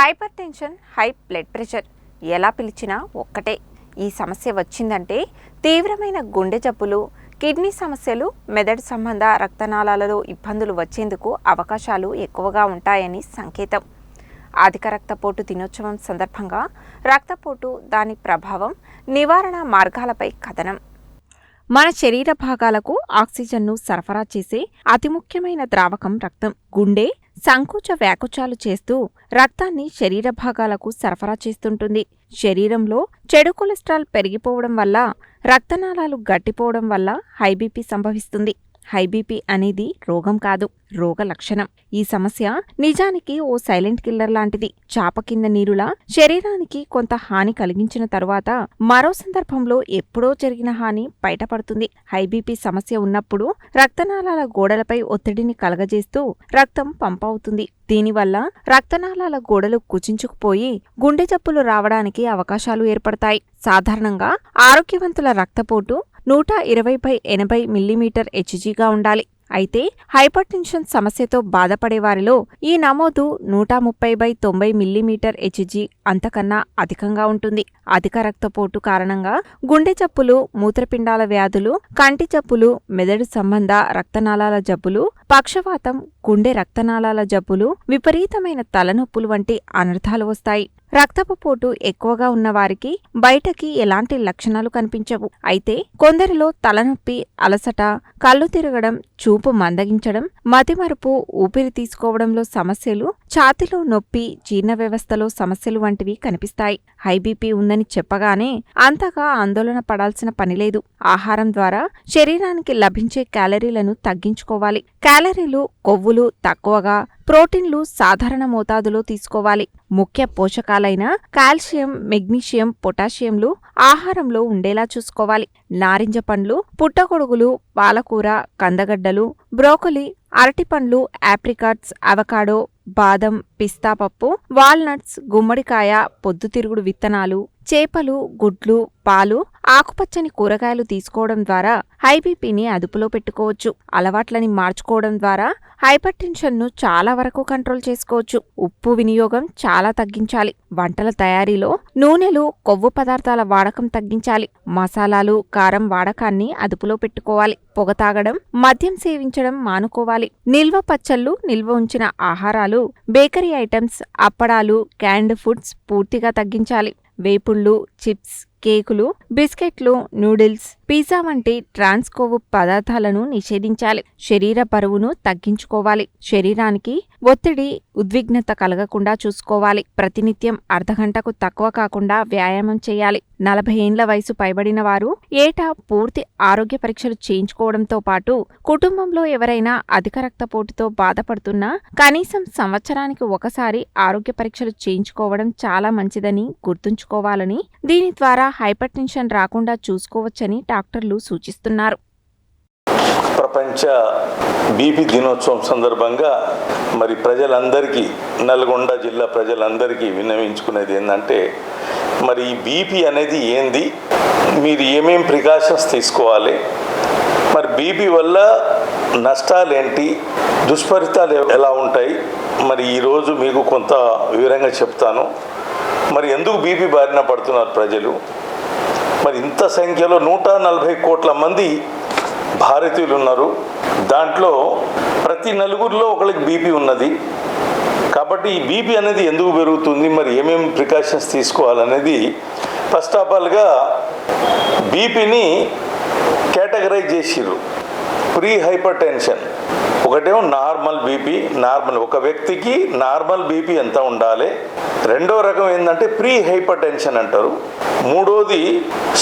Hyper tension, high blood pressure ఎలా పిలిచినా ఒక్కటే. ఈ సమస్య వచ్చిందంటే తీవ్రమైన గుండె జబ్బులు, కిడ్నీ సమస్యలు, మెదడు సంబంధ రక్తనాళాలలో ఇబ్బందులు వచ్చేందుకు అవకాశాలు ఎక్కువగా ఉంటాయని సంకేతం. అధిక రక్తపోటు దినోత్సవం సందర్భంగా రక్తపోటు, దాని ప్రభావం, నివారణ మార్గాలపై కథనం. మన శరీర భాగాలకు ఆక్సిజన్ను సరఫరా చేసే అతి ముఖ్యమైన ద్రావకం రక్తం. గుండె సంకోచ వ్యాకోచాలు చేస్తూ రక్తాన్ని శరీర భాగాలకు సరఫరా చేస్తుంటుంది. శరీరంలో చెడు కొలెస్ట్రాల్ పెరిగిపోవడం వల్ల, రక్తనాళాలు గట్టిపోవడం వల్ల హై బీపీ సంభవిస్తుంది. హై బీపీ అనేది రోగం కాదు, రోగ లక్షణం. ఈ సమస్య నిజానికి ఓ సైలెంట్ కిల్లర్ లాంటిది. చాప కింద నీరులా శరీరానికి కొంత హాని కలిగించిన తరువాత మరో సందర్భంలో ఎప్పుడో జరిగిన హాని బయటపడుతుంది. హై బీపీ సమస్య ఉన్నప్పుడు రక్తనాళాల గోడలపై ఒత్తిడిని కలగజేస్తూ రక్తం పంప్ అవుతుంది. దీనివల్ల రక్తనాళాల గోడలు కుచించుకుపోయి గుండె జబ్బులు రావడానికి అవకాశాలు ఏర్పడతాయి. సాధారణంగా ఆరోగ్యవంతుల రక్తపోటు 120/80 మిల్లీమీటర్ హెచ్జీగా ఉండాలి. అయితే హైపర్ టెన్షన్ సమస్యతో బాధపడేవారిలో ఈ నమోదు 130/90 మిల్లీమీటర్ హెచ్జీ అంతకన్నా అధికంగా ఉంటుంది. అధిక రక్తపోటు కారణంగా గుండె జబ్బులు, మూత్రపిండాల వ్యాధులు, కంటి జబ్బులు, మెదడు సంబంధ రక్తనాళాల జబ్బులు, పక్షవాతం, గుండె రక్తనాళాల జబ్బులు, విపరీతమైన తలనొప్పులు వంటి అనర్థాలు వస్తాయి. రక్తపు పోటు ఎక్కువగా ఉన్నవారికి బయటకి ఎలాంటి లక్షణాలు కనిపించవు. అయితే కొందరిలో తలనొప్పి, అలసట, కళ్ళు తిరగడం, చూపు మందగించడం, మతిమరుపు, ఊపిరి తీసుకోవడంలో సమస్యలు, ఛాతీలో నొప్పి, జీర్ణ వ్యవస్థలో సమస్యలు వంటివి కనిపిస్తాయి. హై బీపీ ఉందని చెప్పగానే అంతగా ఆందోళన పడాల్సిన పనిలేదు. ఆహారం ద్వారా శరీరానికి లభించే క్యాలరీలను తగ్గించుకోవాలి. క్యాలరీలు, కొవ్వులు తక్కువగా, ప్రోటీన్లు సాధారణ మోతాదులో తీసుకోవాలి. ముఖ్య పోషకాలైన కాల్షియం, మెగ్నీషియం, పొటాషియంలు ఆహారంలో ఉండేలా చూసుకోవాలి. నారింజ పండ్లు, పుట్టగొడుగులు, పాలకూర, కందగడ్డలు, బ్రోకలీ, అరటిపండ్లు, ఆప్రికాట్స్, అవకాడో, బాదం, పిస్తా పప్పు, వాల్నట్స్, గుమ్మడికాయ, పొద్దుతిరుగుడు విత్తనాలు, చేపలు, గుడ్లు, పాలు, ఆకుపచ్చని కూరగాయలు తీసుకోవడం ద్వారా హై బీపీని అదుపులో పెట్టుకోవచ్చు. అలవాట్లని మార్చుకోవడం ద్వారా హైపర్ టెన్షన్ను చాలా వరకు కంట్రోల్ చేసుకోవచ్చు. ఉప్పు వినియోగం చాలా తగ్గించాలి. వంటల తయారీలో నూనెలు, కొవ్వు పదార్థాల వాడకం తగ్గించాలి. మసాలాలు, కారం వాడకాన్ని అదుపులో పెట్టుకోవాలి. పొగ తాగడం, మద్యం సేవించడం మానుకోవాలి. నిల్వ పచ్చళ్ళు, నిల్వ ఉంచిన ఆహారాలు, బేకరీ ఐటమ్స్, అప్పడాలు, క్యాన్డ్ ఫుడ్స్ పూర్తిగా తగ్గించాలి. వేపుళ్ళు, చిప్స్, కేకులు, బిస్కెట్లు, నూడిల్స్, పిజ్జా వంటి ట్రాన్స్ కొవ్వు పదార్థాలను నిషేధించాలి. శరీర బరువును తగ్గించుకోవాలి. శరీరానికి ఒత్తిడి, ఉద్విగ్నత కలగకుండా చూసుకోవాలి. ప్రతినిత్యం అర్ధగంటకు తక్కువ కాకుండా వ్యాయామం చేయాలి. 40 ఏండ్ల వయసు పైబడిన వారు ఏటా పూర్తి ఆరోగ్య పరీక్షలు చేయించుకోవడంతో పాటు కుటుంబంలో ఎవరైనా అధిక రక్తపోటుతో బాధపడుతున్నా కనీసం సంవత్సరానికి ఒకసారి ఆరోగ్య పరీక్షలు చేయించుకోవడం చాలా మంచిదని గుర్తుంచుకోవాలని, దీని ద్వారా హైపర్ టెన్షన్ రాకుండా చూసుకోవచ్చని డాక్టర్లు సూచిస్తున్నారు. ప్రపంచ బీపీ దినోత్సవం సందర్భంగా మరి ప్రజలందరికీ, నల్గొండ జిల్లా ప్రజలందరికీ విన్నవించుకునేది ఏంటంటే, మరి ఈ బీపీ అనేది ఏంది, మీరు ఏమేం ప్రికాషన్స్ తీసుకోవాలి, మరి బీపీ వల్ల నష్టాలేంటి, దుష్ఫలితాలు ఎలా ఉంటాయి, మరి ఈరోజు మీకు కొంత వివరంగా చెప్తాను. మరి ఎందుకు బీపీ బారిన పడుతున్నారు ప్రజలు? మరి ఇంత సంఖ్యలో 140 కోట్ల మంది భారతీయులు ఉన్నారు. దాంట్లో ప్రతి నలుగురిలో ఒకరికి బీపీ ఉన్నది. కాబట్టి ఈ బీపీ అనేది ఎందుకు పెరుగుతుంది, మరి ఏమేమి ప్రికాషన్స్ తీసుకోవాలనేది, ఫస్ట్ ఆఫ్ ఆల్గా బీపీని కేటగరైజ్ చేసిర్రు. ప్రీ హైపర్ టెన్షన్, ఒకటేమో నార్మల్ బీపీ. నార్మల్, ఒక వ్యక్తికి నార్మల్ బీపీ ఎంత ఉండాలి. రెండో రకం ఏంటంటే ప్రీ హైపర్ టెన్షన్ అంటారు. మూడోది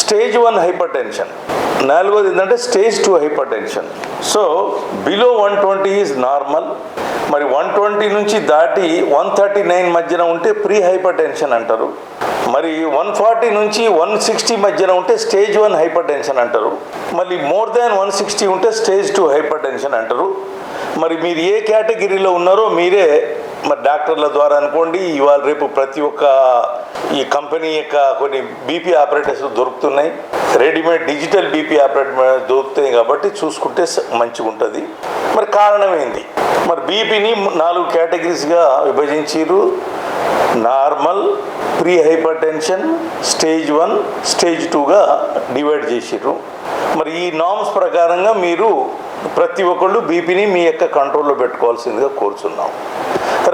స్టేజ్ 1 హైపర్ టెన్షన్. నాలుగోది ఏంటంటే stage 2 hyper tension. So below 120 is normal. మరి 120 నుంచి దాటి 139 మధ్యన ఉంటే ప్రీ హైపర్ టెన్షన్ అంటారు. మరి 140 నుంచి 160 మధ్యన ఉంటే స్టేజ్ 1 హైపర్ టెన్షన్ అంటారు. మళ్ళీ మోర్ దాన్ 160 ఉంటే స్టేజ్ 2 హైపర్ టెన్షన్ అంటారు. మరి మీరు ఏ కేటగిరీలో ఉన్నారో మీరే మరి డాక్టర్ల ద్వారా అనుకోండి, ఇవాళ రేపు ప్రతి ఒక్క ఈ కంపెనీ యొక్క కొన్ని బీపీ ఆపరేటర్స్ దొరుకుతున్నాయి. రెడీమేడ్ డిజిటల్ బీపీ ఆపరేటర్ దొరుకుతాయి కాబట్టి చూసుకుంటే మంచిగా ఉంటుంది. మరి కారణం ఏంది? మరి బీపీని 4 కేటగిరీస్గా విభజించారు. Pre hypertension, stage 1, stage 2గా డివైడ్ చేసిర్రు. మరి ఈ నామ్స్ ప్రకారంగా మీరు ప్రతి ఒక్కళ్ళు బీపీని మీ యొక్క కంట్రోల్లో పెట్టుకోవాల్సిందిగా కోరుచున్నాం.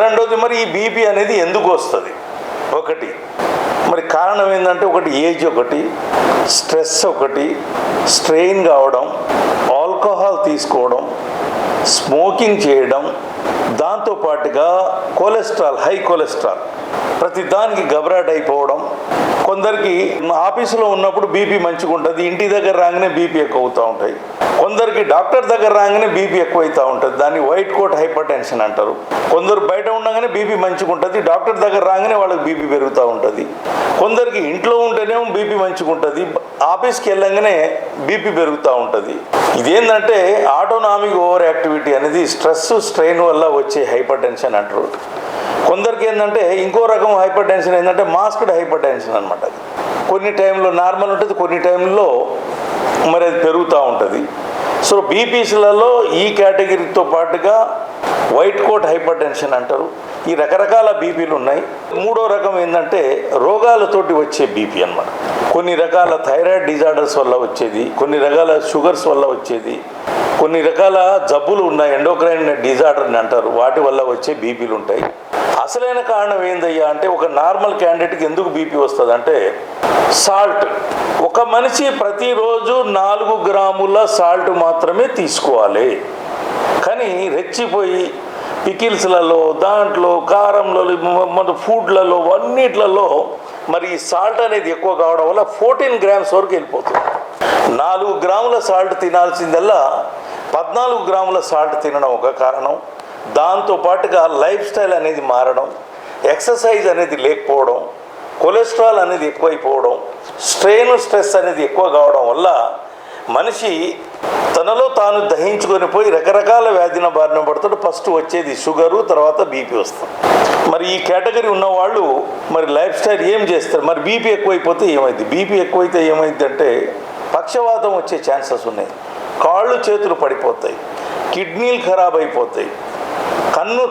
రెండోది, మరి ఈ బీపీ అనేది ఎందుకు వస్తుంది? ఒకటి మరి కారణం ఏంటంటే, ఒకటి ఏజ్, ఒకటి స్ట్రెస్, ఒకటి స్ట్రెయిన్ కావడం, ఆల్కహాల్ తీసుకోవడం, స్మోకింగ్ చేయడం, దాంతోపాటుగా కొలెస్ట్రాల్, హై కొలెస్ట్రాల్, ప్రతి దానికి గబరాట్ అయిపోవడం. కొందరికి ఆఫీసులో ఉన్నప్పుడు బీపీ మంచిగా ఉంటుంది, ఇంటి దగ్గర రాగానే బీపీ ఎక్కువ అవుతూ ఉంటాయి. కొందరికి డాక్టర్ దగ్గర రాగానే బీపీ ఎక్కువ అవుతూ ఉంటుంది, దాన్ని వైట్ కోట్ హైపర్ టెన్షన్ అంటారు. కొందరు బయట ఉండగానే బీపీ మంచిగా ఉంటుంది, డాక్టర్ దగ్గర రాగానే వాళ్ళకి బీపీ పెరుగుతూ ఉంటుంది. కొందరికి ఇంట్లో ఉంటేనే బీపీ మంచిగా ఉంటుంది, ఆఫీస్కి వెళ్ళంగానే బీపీ పెరుగుతూ ఉంటుంది. ఇదేంటంటే ఆటోనామిక్ ఓవర్ యాక్టివిటీ అనేది స్ట్రెస్, స్ట్రెయిన్ వల్ల వచ్చే హైపర్ టెన్షన్ అంటారు. కొందరికి ఏంటంటే ఇంకో రకం హైపర్ టెన్షన్ ఏంటంటే మాస్క్డ్ హైపర్ టెన్షన్ అనమాట. అది కొన్ని టైంలో నార్మల్ ఉంటుంది, కొన్ని టైంలో మరి అది పెరుగుతూ ఉంటుంది. సో బీపీస్లలో ఈ కేటగిరీతో పాటుగా వైట్ కోట్ హైపర్ టెన్షన్ అంటారు. ఈ రకరకాల బీపీలు ఉన్నాయి. మూడో రకం ఏంటంటే రోగాలతోటి వచ్చే బీపీ అన్నమాట. కొన్ని రకాల థైరాయిడ్ డిజార్డర్స్ వల్ల వచ్చేది, కొన్ని రకాల షుగర్స్ వల్ల వచ్చేది, కొన్ని రకాల జబ్బులు ఉన్నాయి, ఎండోక్రైన్ డిజార్డర్ అని అంటారు, వాటి వల్ల వచ్చే బీపీలు ఉంటాయి. అసలైన కారణం ఏందయ్యా అంటే, ఒక నార్మల్ క్యాండిడేట్కి ఎందుకు బీపీ వస్తుంది అంటే, సాల్ట్. ఒక మనిషి ప్రతిరోజు 4 గ్రాముల సాల్ట్ మాత్రమే తీసుకోవాలి. కానీ రెచ్చిపోయి పికిల్స్లలో, దాంట్లో కారంలో, మన ఫుడ్లలో, అన్నిట్లలో మరి సాల్ట్ అనేది ఎక్కువ కావడం వల్ల 14 గ్రామ్స్ వరకు వెళ్ళిపోతుంది. 4 గ్రాముల సాల్ట్ తినాల్సిందల్లా 14 గ్రాముల సాల్ట్ తినడం ఒక కారణం. దాంతోపాటుగా లైఫ్ స్టైల్ అనేది మారడం, ఎక్సర్సైజ్ అనేది లేకపోవడం, కొలెస్ట్రాల్ అనేది ఎక్కువైపోవడం, స్ట్రెయిన్, స్ట్రెస్ అనేది ఎక్కువ కావడం వల్ల మనిషి తనలో తాను దహించుకొని పోయి రకరకాల వ్యాధిన బారిన పడుతాడు. ఫస్ట్ వచ్చేది షుగరు, తర్వాత బీపీ వస్తుంది. మరి ఈ కేటగిరీ ఉన్నవాళ్ళు మరి లైఫ్ స్టైల్ ఏం చేస్తారు? మరి బీపీ ఎక్కువైపోతే ఏమైంది? బీపీ ఎక్కువైతే ఏమైంది అంటే పక్షవాతం వచ్చే ఛాన్సెస్ ఉన్నాయి, కాళ్ళు చేతులు పడిపోతాయి, కిడ్నీలు ఖరాబ్ అయిపోతాయి,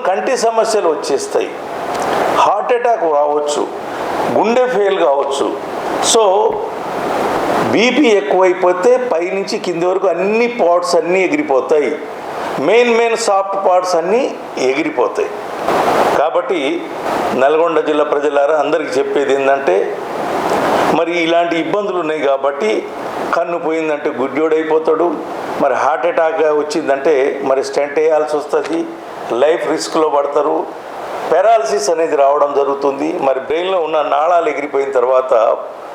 కంటి సమస్యలు వచ్చేస్తాయి, హార్ట్ అటాక్ రావచ్చు, గుండె ఫెయిల్ కావచ్చు. సో బీపీ ఎక్కువైపోతే పైనుంచి కింది వరకు అన్ని పార్ట్స్ అన్నీ ఎగిరిపోతాయి, మెయిన్ సాఫ్ట్ పార్ట్స్ అన్నీ ఎగిరిపోతాయి. కాబట్టి నల్గొండ జిల్లా ప్రజలారా అందరికీ చెప్పేది ఏంటంటే, మరి ఇలాంటి ఇబ్బందులు ఉన్నాయి కాబట్టి కన్ను పోయిందంటే గుడ్డోడైపోతాడు, మరి హార్ట్ అటాక్ వచ్చిందంటే మరి స్టెంట్ వేయాల్సి వస్తుంది, లైఫ్ రిస్క్లో పడతారు, పారాలసిస్ అనేది రావడం జరుగుతుంది. మరి బ్రెయిన్లో ఉన్న నాళాలు ఎగిరిపోయిన తర్వాత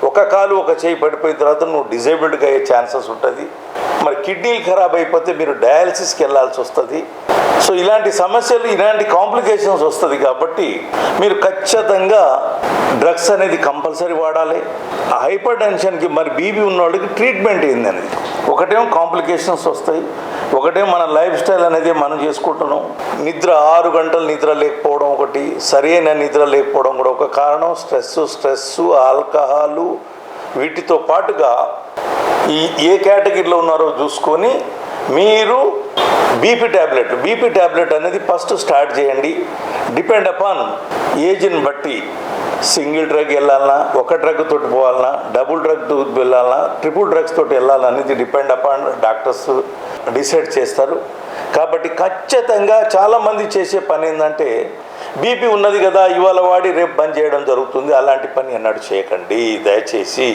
ఒక కాలు ఒక చేయి పడిపోయిన తర్వాత నువ్వు డిజేబుల్డ్గా అయ్యే ఛాన్సెస్ ఉంటుంది. మరి కిడ్నీలు ఖరాబ్ అయిపోతే మీరు డయాలసిస్కి వెళ్ళాల్సి వస్తుంది. సో ఇలాంటి సమస్యలు, ఇలాంటి కాంప్లికేషన్స్ వస్తుంది. కాబట్టి మీరు ఖచ్చితంగా డ్రగ్స్ అనేది కంపల్సరీ వాడాలి. హైపర్ టెన్షన్కి మరి బీపీ ఉన్నవాడికి ట్రీట్మెంట్ ఏందనేది, ఒకటేమో కాంప్లికేషన్స్ వస్తాయి, ఒకటేమో మన లైఫ్ స్టైల్ అనేది మనం చేసుకుంటున్నాం. నిద్ర 6 గంటలు నిద్ర లేకపోవడం ఒకటి, సరైన నిద్ర లేకపోవడం కూడా ఒక కారణం. స్ట్రెస్, ఆల్కహాలు, వీటితో పాటుగా ఏ కేటగిరీలో ఉన్నారో చూసుకొని మీరు బీపీ ట్యాబ్లెట్ అనేది ఫస్ట్ స్టార్ట్ చేయండి. డిపెండ్ అపాన్ ఏజ్ని బట్టి సింగిల్ డ్రగ్ వెళ్ళాలన్నా, ఒక డ్రగ్ తోటి పోవాలన్నా, డబుల్ డ్రగ్ తోటి వెళ్ళాలన్నా, ట్రిపుల్ డ్రగ్స్ తోటి వెళ్ళాలనేది డిపెండ్ అపాన్ డాక్టర్స్ డిసైడ్ చేస్తారు. కాబట్టి ఖచ్చితంగా చాలామంది చేసే పని ఏంటంటే, బీపీ ఉన్నది కదా ఇవాళ వాడి రేపు బంద్ చేయడం జరుగుతుంది. అలాంటి పని అన్నాడు చేయకండి దయచేసి.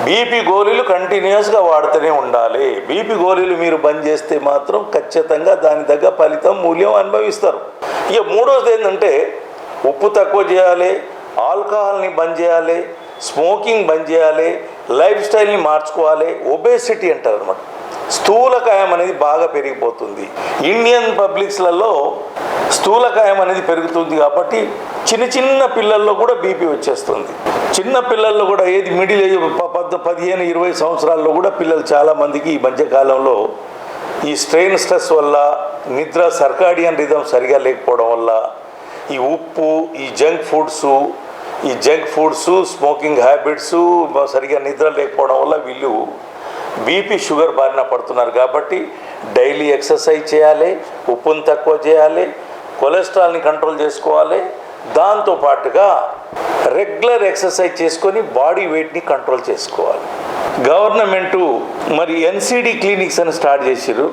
బీపీ గోళీలు కంటిన్యూస్గా వాడుతూనే ఉండాలి. బీపీ గోళీలు మీరు బంద్ చేస్తే మాత్రం ఖచ్చితంగా దాని దగ్గర ఫలితం, మూల్యం అనుభవిస్తారు. ఇక మూడోది ఏంటంటే, ఉప్పు తక్కువ చేయాలి, ఆల్కహాల్ని బంద్ చేయాలి, స్మోకింగ్ బంద్ చేయాలి, లైఫ్ స్టైల్ని మార్చుకోవాలి. ఒబేసిటీ అంటారు అనమాట, స్థూలకాయం అనేది బాగా పెరిగిపోతుంది. ఇండియన్ పబ్లిక్స్లలో స్థూలకాయం అనేది పెరుగుతుంది. కాబట్టి చిన్న పిల్లల్లో కూడా బీపీ వచ్చేస్తుంది. చిన్న పిల్లల్లో కూడా ఏది మిడిల్ ఏజ్ 15-20 సంవత్సరాల్లో కూడా పిల్లలు చాలామందికి ఈ మధ్యకాలంలో ఈ స్ట్రెయిన్, స్ట్రెస్ వల్ల, నిద్ర సర్కాడియన్ రిథం సరిగా లేకపోవడం వల్ల, ఈ ఉప్పు, ఈ జంక్ ఫుడ్స్, స్మోకింగ్ హ్యాబిట్స్, సరిగా నిద్ర లేకపోవడం వల్ల వీళ్ళు బీపీ, షుగర్ బారిన పడుతున్నారు. కాబట్టి డైలీ ఎక్సర్సైజ్ చేయాలి, ఉప్పుని తక్కువ చేయాలి, కొలెస్ట్రాల్ని కంట్రోల్ చేసుకోవాలి. దాంతోపాటుగా రెగ్యులర్ ఎక్సర్సైజ్ చేసుకొని బాడీ వెయిట్ని కంట్రోల్ చేసుకోవాలి. గవర్నమెంటు మరి ఎన్సిడి క్లినిక్స్ అని స్టార్ట్ చేసిర్రు.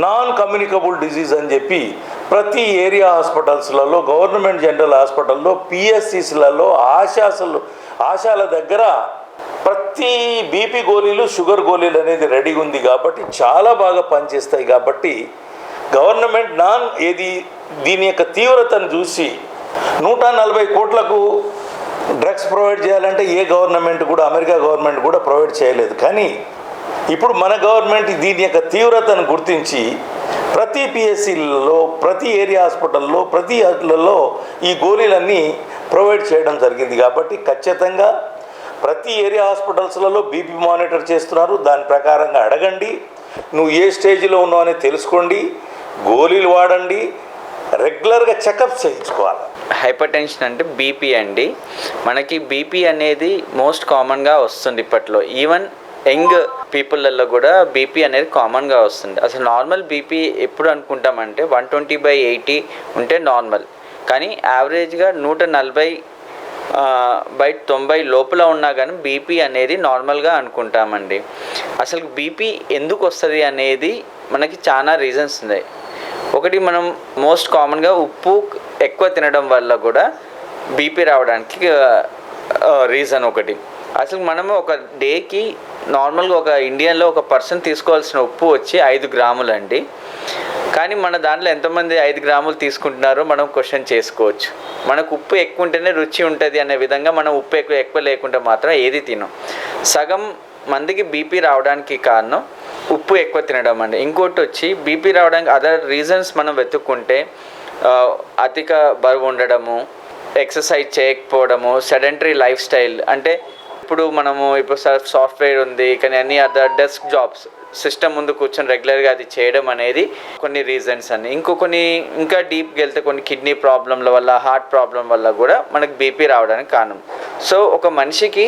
నాన్ కమ్యూనికబుల్ డిజీజ్ అని చెప్పి ప్రతి ఏరియా హాస్పిటల్స్లలో, గవర్నమెంట్ జనరల్ హాస్పిటల్లో, పిఎస్సిస్లలో, ఆశాల దగ్గర ప్రతి బీపీ గోళీలు, షుగర్ గోళీలు అనేది రెడీగా ఉంది కాబట్టి చాలా బాగా పనిచేస్తాయి. కాబట్టి గవర్నమెంట్ దీని యొక్క తీవ్రతను చూసి 140 కోట్లకు డ్రగ్స్ ప్రొవైడ్ చేయాలంటే ఏ గవర్నమెంట్ కూడా, అమెరికా గవర్నమెంట్ కూడా ప్రొవైడ్ చేయలేదు. కానీ ఇప్పుడు మన గవర్నమెంట్ దీని యొక్క తీవ్రతను గుర్తించి ప్రతి పిఎస్సిలలో, ప్రతి ఏరియా హాస్పిటల్లో, ప్రతి హాస్పిటల్లో ఈ గోళీలన్నీ ప్రొవైడ్ చేయడం జరిగింది. కాబట్టి ఖచ్చితంగా ప్రతి ఏరియా హాస్పిటల్స్లలో బీపీ మానిటర్ చేస్తున్నారు. దాని ప్రకారంగా అడగండి, నువ్వు ఏ స్టేజ్లో ఉన్నావు అని తెలుసుకోండి, గోళీలు వాడండి, రెగ్యులర్గా చెకప్ చేయించుకోవాలి. హైపర్ టెన్షన్ అంటే బీపీ అండి. మనకి బీపీ అనేది మోస్ట్ కామన్గా వస్తుంది ఇప్పట్లో. ఈవెన్ యంగ్ పీపుల్లలో కూడా బీపీ అనేది కామన్గా వస్తుంది. అసలు నార్మల్ బీపీ ఎప్పుడు అనుకుంటామంటే 120/80 ఉంటే నార్మల్. కానీ యావరేజ్గా 140/90 లోపల ఉన్నా కానీ బీపీ అనేది నార్మల్గా అనుకుంటామండి. అసలు బీపీ ఎందుకు వస్తుంది అనేది మనకి చాలా రీజన్స్ ఉన్నాయి. ఒకటి, మనం మోస్ట్ కామన్గా ఉప్పు ఎక్కువ తినడం వల్ల కూడా బీపీ రావడానికి రీజన్ ఒకటి. అసలు మనము ఒక డేకి నార్మల్గా ఒక ఇండియన్లో ఒక పర్సన్ తీసుకోవాల్సిన ఉప్పు వచ్చి 5 గ్రాములు అండి. కానీ మన దాంట్లో ఎంతమంది 5 గ్రాములు తీసుకుంటున్నారో మనం క్వశ్చన్ చేసుకోవచ్చు. మనకు ఉప్పు ఎక్కువ ఉంటేనే రుచి ఉంటుంది అనే విధంగా మనం ఉప్పు ఎక్కువ లేకుంటే మాత్రం ఏది తినం. సగం మందికి బీపీ రావడానికి కారణం ఉప్పు ఎక్కువ తినడం అండి. ఇంకోటి వచ్చి బీపీ రావడానికి అదర్ రీజన్స్ మనం వెతుక్కుంటే అధిక బరువు ఉండడము, ఎక్సర్సైజ్ చేయకపోవడము, సెడెంటరీ లైఫ్ స్టైల్. అంటే ఇప్పుడు సాఫ్ట్వేర్ ఉంది కానీ అన్ని అదర్ డెస్క్ జాబ్స్, సిస్టమ్ ముందు కూర్చొని రెగ్యులర్గా అది చేయడం అనేది కొన్ని రీజన్స్ అని. ఇంకా డీప్కి వెళ్తే కొన్ని కిడ్నీ ప్రాబ్లంల వల్ల, హార్ట్ ప్రాబ్లం వల్ల కూడా మనకు బీపీ రావడానికి కారణం. సో ఒక మనిషికి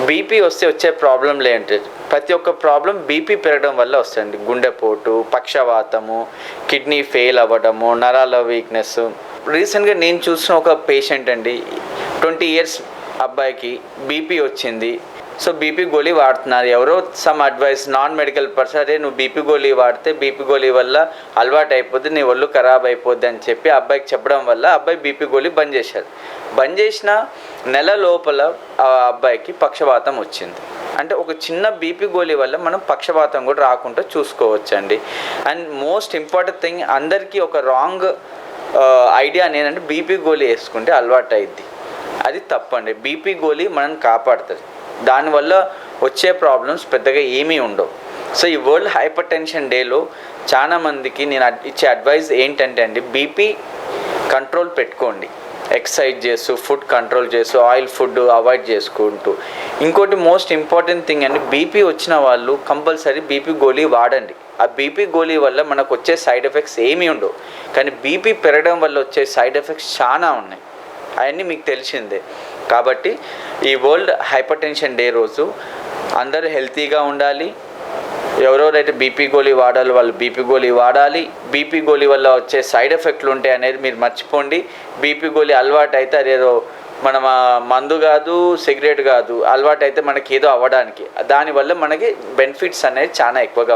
బీపీ వచ్చే ప్రాబ్లంలు ఏంటి? ప్రతి ఒక్క ప్రాబ్లం బీపీ పెరగడం వల్ల వస్తుంది. గుండెపోటు, పక్షవాతము, కిడ్నీ ఫెయిల్ అవ్వడము, నరాల వీక్నెస్. రీసెంట్గా నేను చూసిన ఒక పేషెంట్ అండి, 20 years అబ్బాయికి బీపీ వచ్చింది. సో బీపీ గోళీ వాడుతున్నారు. ఎవరో some advice, non medical person, అదే నువ్వు బీపీ గోళీ వాడితే బీపీ గోళీ వల్ల అలవాటు అయిపోద్ది, నీ ఒళ్ళు ఖరాబ్ అయిపోద్ది అని చెప్పి అబ్బాయికి చెప్పడం వల్ల అబ్బాయి బీపీ గోళీ బంద్ చేశారు. బంద్ చేసిన నెల లోపల ఆ అబ్బాయికి పక్షవాతం వచ్చింది. అంటే ఒక చిన్న బీపీ గోళీ వల్ల మనం పక్షవాతం కూడా రాకుండా చూసుకోవచ్చండి. అండ్ మోస్ట్ ఇంపార్టెంట్ థింగ్, అందరికీ ఒక రాంగ్ ఐడియా ఏంటంటే బీపీ గోళీ వేసుకుంటే అలవాటు అయింది. అది తప్పండి. బీపీ గోళీ మనం కాపాడుతుంది, దానివల్ల వచ్చే ప్రాబ్లమ్స్ పెద్దగా ఏమీ ఉండవు. సో ఈ వరల్డ్ హైపర్ టెన్షన్ డేలో చాలామందికి నేను ఇచ్చే అడ్వైస్ ఏంటంటే అండి, బీపీ కంట్రోల్ పెట్టుకోండి, ఎక్సర్సైజ్ చేస్తూ, ఫుడ్ కంట్రోల్ చేస్తూ, ఆయిల్ ఫుడ్ అవాయిడ్ చేసుకుంటూ. ఇంకోటి మోస్ట్ ఇంపార్టెంట్ థింగ్ అండి, బీపీ వచ్చిన వాళ్ళు కంపల్సరీ బీపీ గోళీ వాడండి. ఆ బీపీ గోళీ వల్ల మనకు వచ్చే సైడ్ ఎఫెక్ట్స్ ఏమీ ఉండవు. కానీ బీపీ పెరగడం వల్ల వచ్చే సైడ్ ఎఫెక్ట్స్ చాలా ఉన్నాయి, అవన్నీ మీకు తెలిసిందే. కాబట్టి ఈ వరల్డ్ హైపర్ టెన్షన్ డే రోజు అందరూ హెల్తీగా ఉండాలి. ఎవరెవరైతే బీపీ గోళీ వాడాలో వాళ్ళు బీపీ గోళీ వాడాలి. బీపీ గోళీ వల్ల వచ్చే సైడ్ ఎఫెక్ట్లు ఉంటాయి అనేది మీరు మర్చిపోండి. బీపీ గోళీ అలవాటు అయితే అదేదో మన మందు కాదు, సిగరెట్ కాదు, అలవాటు అయితే మనకి ఏదో అవ్వడానికి, దానివల్ల మనకి బెనిఫిట్స్ అనేది చాలా ఎక్కువగా ఉంటాయి.